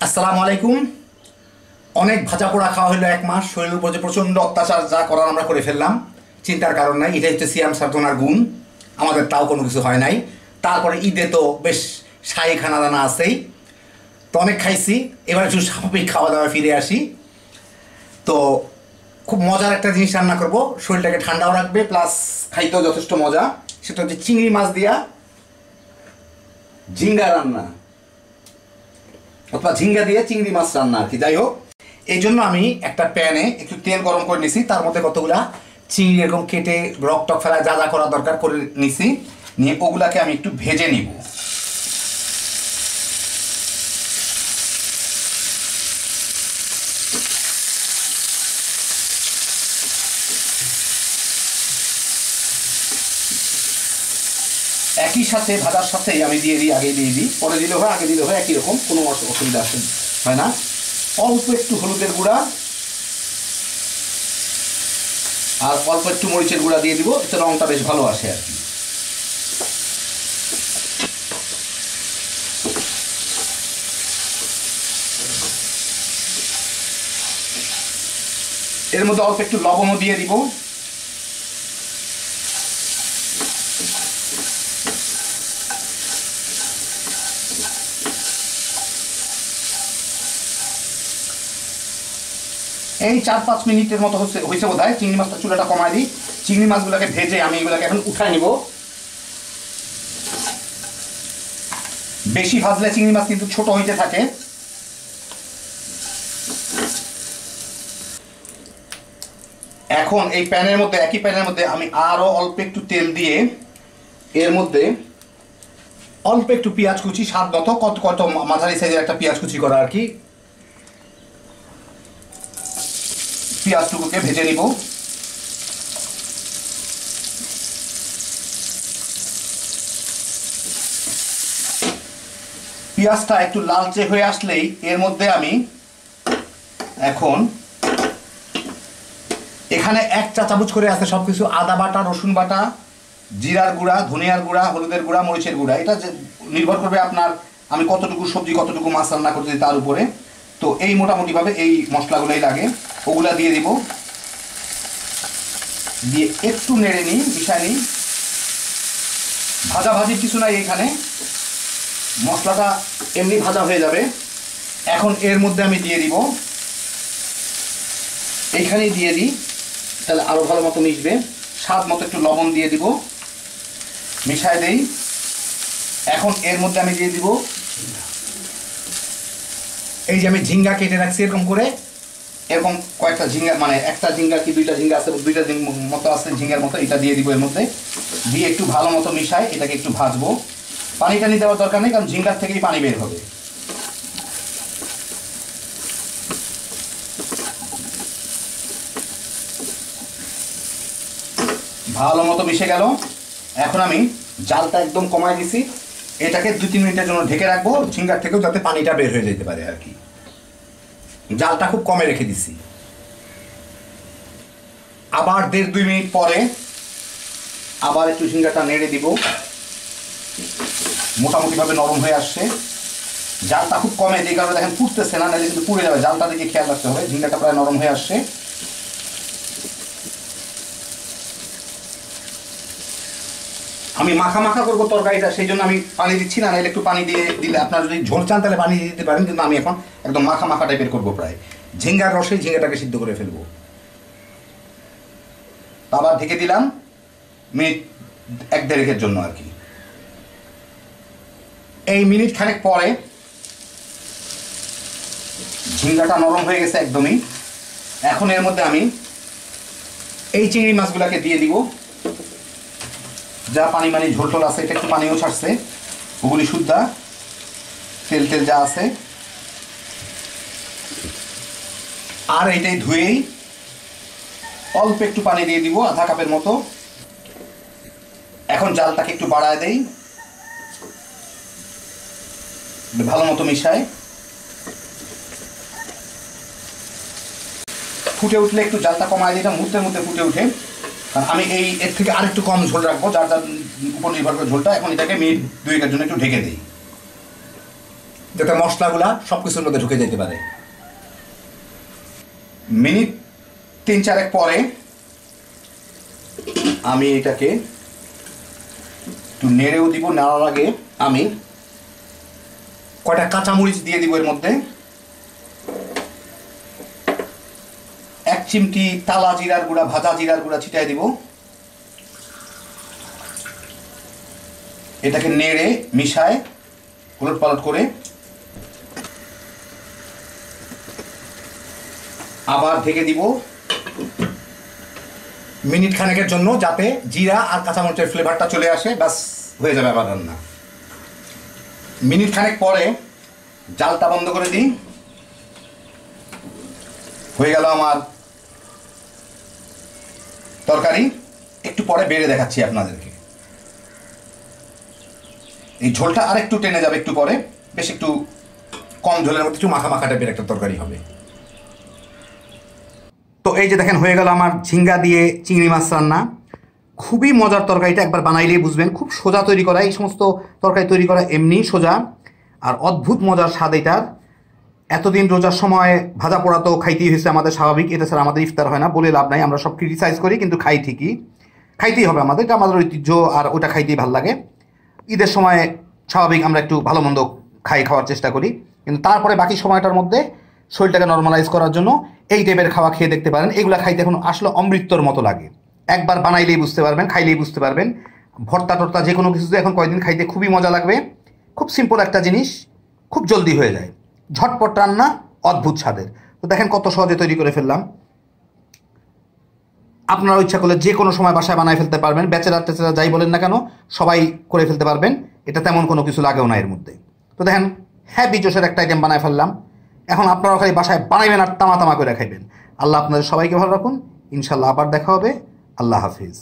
আসসালামু আলাইকুম। অনেক ভাজা পোড়া খাওয়া হলো এক মাস, শরীরের উপর যে প্রচণ্ড অত্যাচার যা করার আমরা করে ফেললাম, চিন্তার কারণ নাই। এটাই হচ্ছে সিয়াম সাধনার গুণ। আমাদের তাও কোনো কিছু হয় নাই। তারপরে ঈদে তো বেশ শাহী খানা দানা আছেই, তো অনেক খাইছি। এবার একটু স্বাভাবিক খাওয়া দাওয়া ফিরে আসি। তো খুব মজার একটা জিনিস রান্না করব, শরীরটাকে ঠান্ডাও রাখবে, প্লাস খাইতেও যথেষ্ট মজা। সেটা হচ্ছে চিংড়ি মাছ দিয়া ঝিঙ্গা রান্না, অথবা ঝিঙ্গা দিয়ে চিংড়ি মাছ রান্না আর কি। যাই হোক, এই জন্য আমি একটা প্যানে একটু তেল গরম করে নিছি, তার মধ্যে কতগুলা চিংড়ি এরকম কেটে রক টক ফেলা যা যা করা দরকার করে নিছি, নিয়ে ওগুলাকে আমি একটু ভেজে নিব। একই সাথে ভাজার সাথেই আমি দিয়ে দিই, আগে দিয়ে দিই, পরে দিলে হয়, আগে দিলে হয়, একই রকম, কোনো অসুবিধা হয় না। অল্প একটু হলুদের গুঁড়া আর অল্প একটু মরিচের গুঁড়া দিয়ে দিব, এতে রঙটা বেশ ভালো আসে আর কি। এর মধ্যে অল্প একটু লবণও দিয়ে দিব। এই 4-5 মিনিটের মতো হয়েছে বোধ হয়। চিংড়ি মাছটা চুলাটা কমাই দিই, চিংড়ি মাছগুলোকে ভেজে আমি এগুলোকে এখন উঠাই নিব। বেশি ভাজলে চিংড়ি মাছ কিন্তু ছোট হইতে থাকে। এখন এই প্যানের মধ্যে, একই প্যানের মধ্যে আমি আরো অল্প একটু তেল দিয়ে এর মধ্যে অল্প একটু পেঁয়াজ কুচি, স্বাদ মতো, কত মাঝারি সাইজের একটা পেঁয়াজ কুচি করা আর কি, পেঁয়াজটুকুকে ভেজে নিব। পেঁয়াজটা একটু লালচে হয়ে আসলেই এর মধ্যে আমি এখন এখানে 1 চা চামচ করে আছে সবকিছু, আদা বাটা, রসুন বাটা, জিরার গুঁড়া, ধনিয়ার গুঁড়া, হলুদের গুঁড়া, মরিচের গুঁড়া। এটা নির্ভর করবে আপনার আমি কতটুকু সবজি, কতটুকু মাছ রান্না করতে তার উপরে। তো এই মোটামুটিভাবে এই মশলাগুলোই লাগে, ওগুলা দিয়ে দিব। দিয়ে একটু নেড়ে নিই, মিশাই নিই। ভাজাভাজির কিছু নাই এখানে, মশলাটা এমনি ভাজা হয়ে যাবে। এখন এর মধ্যে আমি দিয়ে দিব, এইখানেই দিয়ে দিই, তাহলে আরো ভালো মতো মিশবে। স্বাদ মতো একটু লবণ দিয়ে দিব, মিশাই দেই। এখন এর মধ্যে আমি দিয়ে দিব এই যে আমি ঝিঙ্গা কেটে রাখছি এরকম করে, এরকম কয়েকটা ঝিঙ্গা, মানে একটা ঝিঙ্গা কি দুইটা ঝিঙ্গা আছে, দুইটা মতো আছে ঝিঙ্গার মতো, এটা দিয়ে দিব এর মধ্যে। দিয়ে একটু ভালো মতো মিশাই, এটাকে একটু ভাজবো। পানি টানি দেওয়ার দরকার নেই, কারণ ঝিঙ্গার থেকেই পানি বের হবে। ভালো মতো মিশে গেল। এখন আমি জালটা একদম কমাই দিছি, এটাকে 2-3 মিনিটের জন্য ঢেকে রাখবো, ঝিঙ্গার থেকেও যাতে পানিটা বের হয়ে যেতে পারে আর কি। জালটা খুব কমে রেখে দিছি। আবার 1.5-2 মিনিট পরে আবার একটু ঝিঙ্গাটা নেড়ে দিব। মোটামুটিভাবে নরম হয়ে আসছে। জালটা খুব কমে, যে কারণে দেখেন ফুটতেছে না, নাহলে কিন্তু পুড়ে যাবে। জালটা দিকে খেয়াল রাখতে হবে। ঝিঙ্গাটা প্রায় নরম হয়ে আসছে। আমি মাখা মাখা করবো তরকারিটা, সেই জন্য আমি পানি দিচ্ছি না, নাহলে একটু পানি দিয়ে দিলে, আপনার যদি ঝোল চান তাহলে পানি দিয়ে দিতে পারেন, কিন্তু আমি এখন একদম মাখা মাখা টাইপের করবো। প্রায় ঝিঙ্গার রসে ঝিঙ্গাটাকে সিদ্ধ করে ফেলবো। আবার ঢেকে দিলাম মিনিট 1-1.5 জন্য আর কি। এই মিনিট খানেক পরে ঝিঙ্গাটা নরম হয়ে গেছে একদমই। এখন এর মধ্যে আমি এই চিংড়ি মাছগুলোকে দিয়ে দিব। যা পানি মানে ঝোল টোল আছে, এটা একটু পানিও ছাড়ছে, ওগুলি শুদ্ধা তেল তেল যা আছে। আর এইটাই ধুয়েই অল্প একটু পানি দিয়ে দিব, আধা কাপের মতো। এখন জালটাকে একটু বাড়ায় দেই, ভালো মতো মিশাই। ফুটে উঠলে একটু জালটা কমায় দিই, মুহূর্তের মধ্যে ফুটে উঠে। কারণ আমি এর থেকে আরেকটু কম ঝোল রাখবো, যার যার উপর নির্ভর করে ঝোলটা। এখন এটাকে মিনিট 2-1 জন্য একটু ঢেকে দিই। যাতে মশলাগুলা সব কিছুর মধ্যে ঢুকে যেতে পারে। মিনিট 3-4 পরে আমি এটাকে একটু নেড়েও দিব। নাড়ার আগে আমি কয়টা কাঁচামরিচ দিয়ে দিব এর মধ্যে। 1 চিমটি তালা জিরার গুঁড়া, ভাজা জিরার গুঁড়া ছিটাই দিব। এটাকে নেড়ে মিশায় উলট পালট করে আবার ঢেকে দিব মিনিট খানেকের জন্য, যাতে জিরা আর কাঁচামরিচের ফ্লেভারটা চলে আসে। ব্যাস হয়ে যাবে আবার রান্না। মিনিট খানেক পরে জালটা বন্ধ করে দিই। হয়ে গেল আমার তরকারি। একটু পরে বেড়ে দেখাচ্ছি আপনাদেরকে। এই ঝোলটা আর একটু টেনে যাবে একটু পরে, বেশ একটু কম ঝোলের মধ্যে একটু মাখা মাখা টাইপের একটা তরকারি হবে। তো এই যে দেখেন হয়ে গেল আমার ঝিঙ্গা দিয়ে চিংড়ি মাছ রান্না। খুবই মজার তরকারিটা, একবার বানাইলেই বুঝবেন। খুব সোজা তৈরি করা, এই সমস্ত তরকারি তৈরি করা এমনি সোজা, আর অদ্ভুত মজার স্বাদ এটার। এতদিন রোজার সময় ভাজা পোড়া তো খাইতেই হয়েছে আমাদের, স্বাভাবিক। এটা ছাড়া আমাদের ইফতার হয় না, বলে লাভ নাই। আমরা সব ক্রিটিসাইজ করি কিন্তু খাই ঠিকই, খাইতেই হবে আমাদের, এটা আমাদের ঐতিহ্য, আর ওটা খাইতেই ভালো লাগে। ঈদের সময় স্বাভাবিক আমরা একটু ভালো মন্দ খাওয়ার চেষ্টা করি, কিন্তু তারপরে বাকি সময়টার মধ্যে শরীরটাকে নর্মালাইজ করার জন্য এই টাইপের খাওয়া খেয়ে দেখতে পারেন। এগুলো খাইতে এখন আসলে অমৃতর মতো লাগে। একবার বানাইলেই বুঝতে পারবেন, খাইলেই বুঝতে পারবেন। ভর্তা টর্তা যে কোনো কিছুতে এখন কয়েকদিন খাইতে খুবই মজা লাগবে। খুব সিম্পল একটা জিনিস, খুব জলদি হয়ে যায়, ঝটপট রান্না, অদ্ভুত স্বাদের। তো দেখেন কত সহজে তৈরি করে ফেললাম। আপনারা ইচ্ছা করলে যে কোনো সময় বাসায় বানায় ফেলতে পারবেন। ব্যাচেলার টেচেলার যাই বলেন না কেন, সবাই করে ফেলতে পারবেন। এটা তেমন কোনো কিছু লাগেও না এর মধ্যে। তো দেখেন হ্যাপি জোশের একটা আইটেম বানায় ফেললাম। এখন আপনারা খালি বাসায় বানাইবেন আর তামা তামা করে খাইবেন। আল্লাহ আপনাদের সবাইকে ভালো রাখুন। ইনশাল্লাহ আবার দেখা হবে। আল্লাহ হাফিজ।